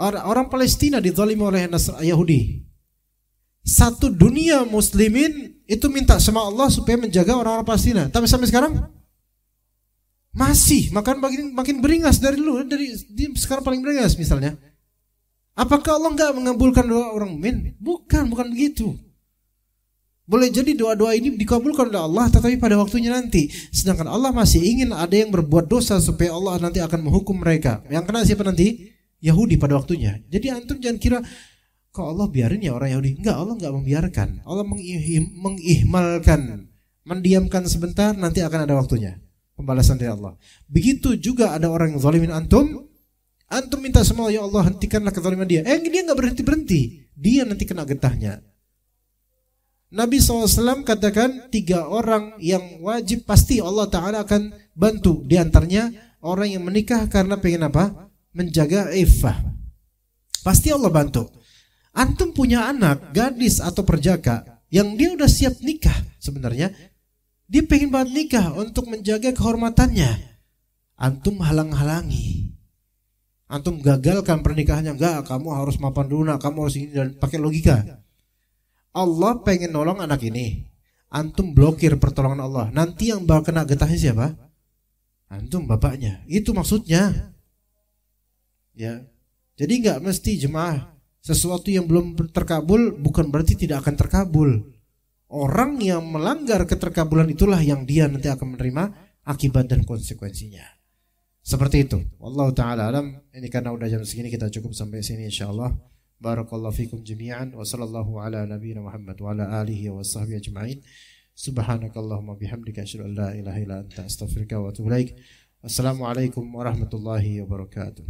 Orang Palestina dizalimi oleh Yahudi. Satu dunia muslimin itu minta sama Allah supaya menjaga orang-orang Palestina. Tapi sampai sekarang masih makin beringas dari dulu, sekarang paling beringas misalnya. Apakah Allah enggak mengabulkan doa orang mukmin? Bukan begitu. Boleh jadi doa-doa ini dikabulkan oleh Allah, tetapi pada waktunya nanti. Sedangkan Allah masih ingin ada yang berbuat dosa supaya Allah nanti akan menghukum mereka. Yang kena siapa nanti? Yahudi pada waktunya. Jadi antum jangan kira kok Allah biarin ya orang Yahudi. Enggak, Allah enggak membiarkan. Allah mengihmalkan, mendiamkan sebentar, nanti akan ada waktunya. Pembalasan dari Allah. Begitu juga ada orang yang zalimin antum. Antum minta sama Allah, ya Allah hentikanlah kezaliman dia. Dia enggak berhenti-berhenti. Dia nanti kena getahnya. Nabi SAW katakan 3 orang yang wajib pasti Allah Ta'ala akan bantu. Di antaranya orang yang menikah karena pengen apa? Menjaga iffah. Pasti Allah bantu. Antum punya anak, gadis atau perjaka yang dia udah siap nikah sebenarnya. Dia pengen banget nikah untuk menjaga kehormatannya. Antum halang-halangi. Antum gagalkan pernikahannya. Enggak, kamu harus mapan dulu nak, kamu harus ini, dan pakai logika. Allah pengen nolong anak ini, antum blokir pertolongan Allah. Nanti yang bakal kena getahnya siapa? Antum, bapaknya. Itu maksudnya. Ya. Jadi nggak mesti jemaah sesuatu yang belum terkabul bukan berarti tidak akan terkabul. Orang yang melanggar keterkabulan itulah yang dia nanti akan menerima akibat dan konsekuensinya. Seperti itu. Wallahu taala alam. Ini karena udah jam segini kita cukup sampai sini insyaallah. Barakallahu fikum jami'an wa sallallahu ala nabiyyina Muhammad wa ala alihi wa sahbihi ajma'in. Subhanakallahumma bihamdika asyhadu an la ilaha illa anta astaghfiruka wa atubu ilaik. Assalamualaikum warahmatullahi wabarakatuh.